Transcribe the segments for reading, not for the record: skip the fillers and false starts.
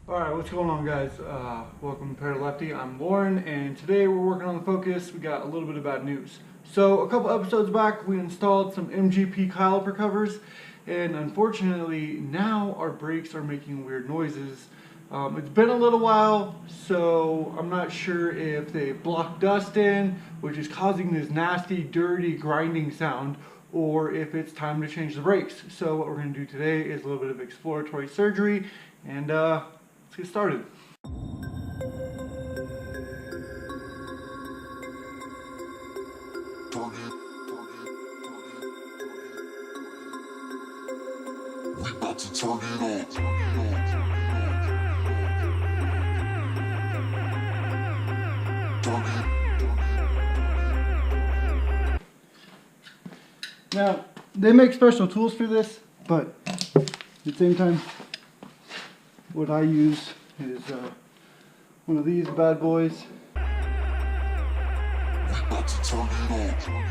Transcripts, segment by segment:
Alright, what's going on, guys? Welcome to Pair Lefty. I'm Lauren, and today we're working on the Focus. We got a little bit of bad news. So, a couple episodes back, we installed some MGP caliper covers, and unfortunately, now our brakes are making weird noises. It's been a little while, so I'm not sure if they blocked dust in, which is causing this nasty, dirty, grinding sound, or if it's time to change the brakes. So what we're going to do today is a little bit of exploratory surgery, and let's get started. We about to turn it on. Now, they make special tools for this, but at the same time, what I use is one of these bad boys. We about to turn it on.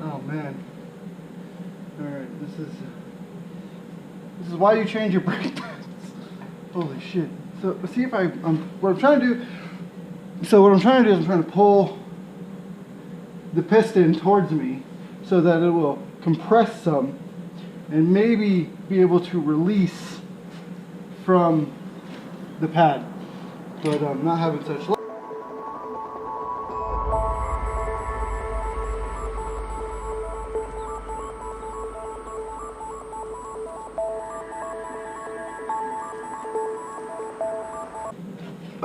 Oh man. Alright, this is why you change your brake pads. Holy shit. So see if what I'm trying to do is I'm trying to pull the piston towards me so that it will compress some and maybe be able to release from the pad, but not having such luck.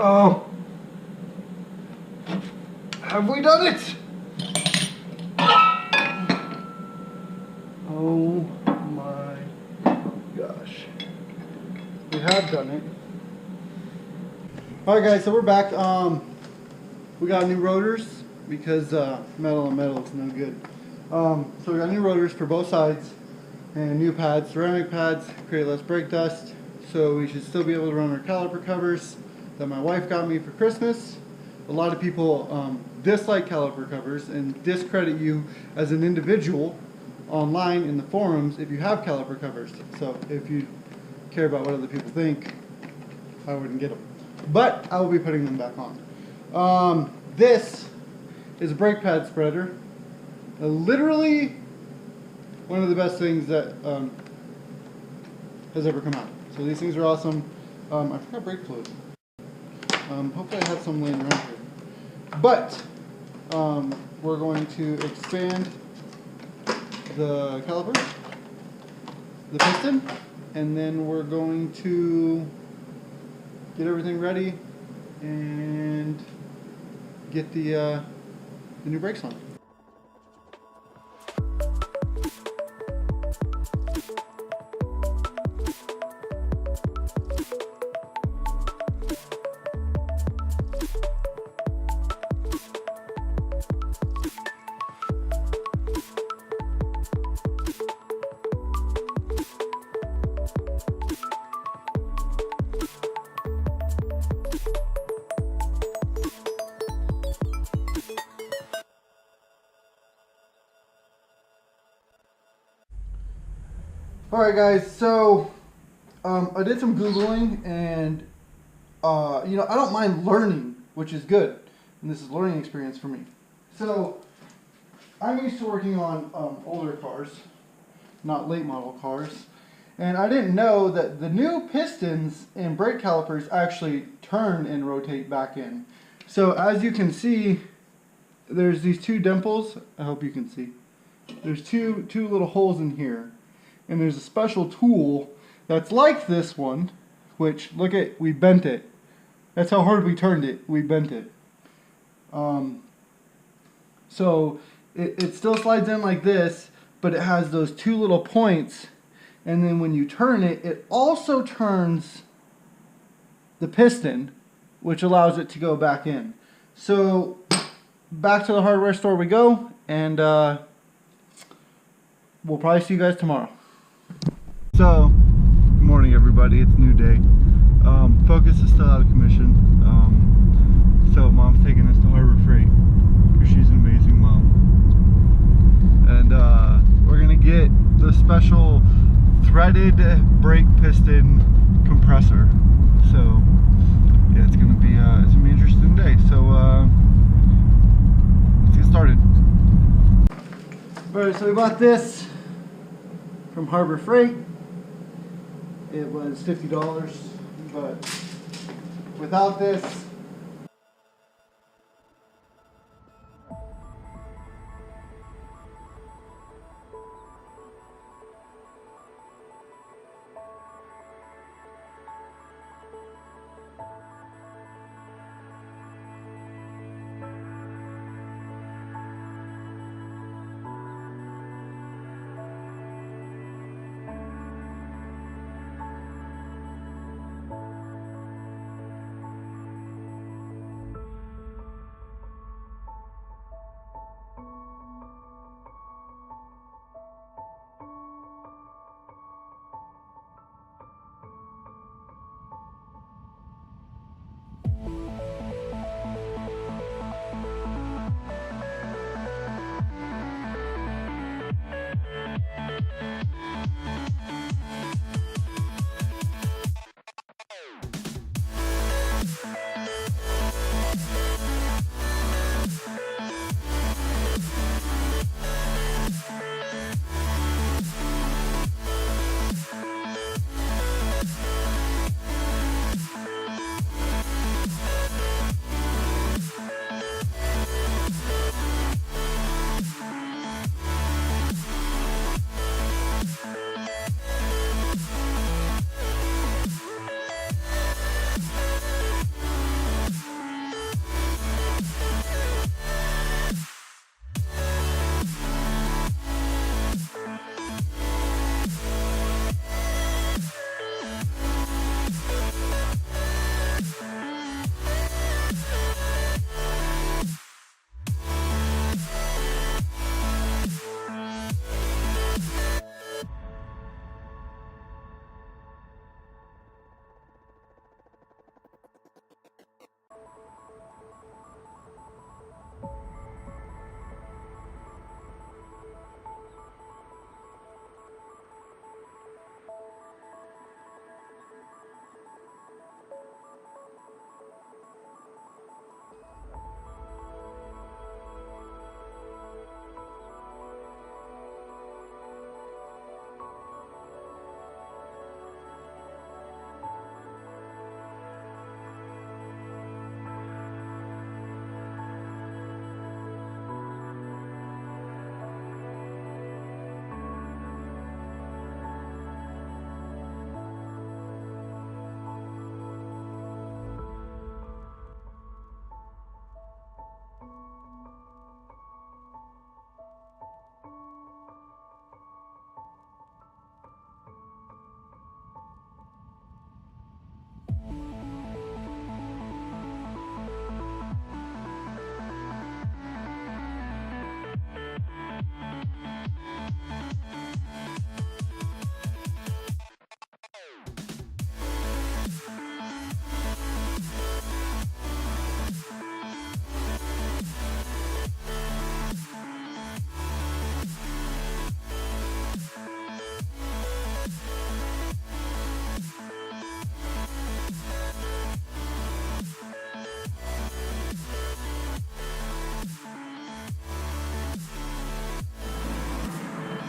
Oh, have we done it? Oh my gosh, we have done it. All right, guys, so we're back. We got new rotors because metal on metal is no good. So we got new rotors for both sides and new pads, ceramic pads, create less brake dust. So we should still be able to run our caliper covers that my wife got me for Christmas. A lot of people dislike caliper covers and discredit you as an individual online in the forums if you have caliper covers. So if you care about what other people think, I wouldn't get them. But I will be putting them back on. This is a brake pad spreader. Literally one of the best things that has ever come out. So these things are awesome. I forgot brake fluid. Hopefully I have some laying around here. But we're going to expand the caliper, the piston, and then we're going to get everything ready and get the new brakes on. Alright guys, so I did some Googling and you know, I don't mind learning, which is good, and this is a learning experience for me. So I'm used to working on older cars, not late model cars, and I didn't know that the new pistons and brake calipers actually turn and rotate back in. So as you can see, there's these two dimples. I hope you can see. There's two little holes in here. And there's a special tool that's like this one, which, look at, we bent it. That's how hard we turned it. We bent it. So it still slides in like this, but it has those two little points. And then when you turn it, it also turns the piston, which allows it to go back in. So back to the hardware store we go, and we'll probably see you guys tomorrow. So, good morning everybody, it's a new day. Focus is still out of commission. So mom's taking us to Harbor Freight because she's an amazing mom. And we're gonna get the special threaded brake piston compressor. So yeah, it's gonna be an interesting day. So let's get started. Alright, so we bought this from Harbor Freight. It was $50, but without this,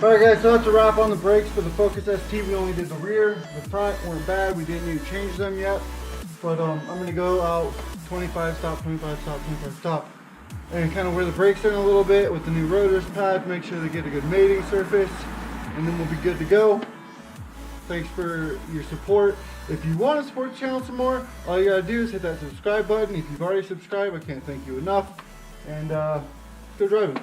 Alright guys, so that's a wrap on the brakes for the Focus ST. We only did the rear. The front weren't bad. We didn't need to change them yet. But I'm going to go out 25 stop, 25 stop, 25 stop. And kind of wear the brakes in a little bit with the new Rotors pad. Make sure they get a good mating surface. And then we'll be good to go. Thanks for your support. If you want to support the channel some more, all you gotta do is hit that subscribe button. If you've already subscribed, I can't thank you enough. And go driving.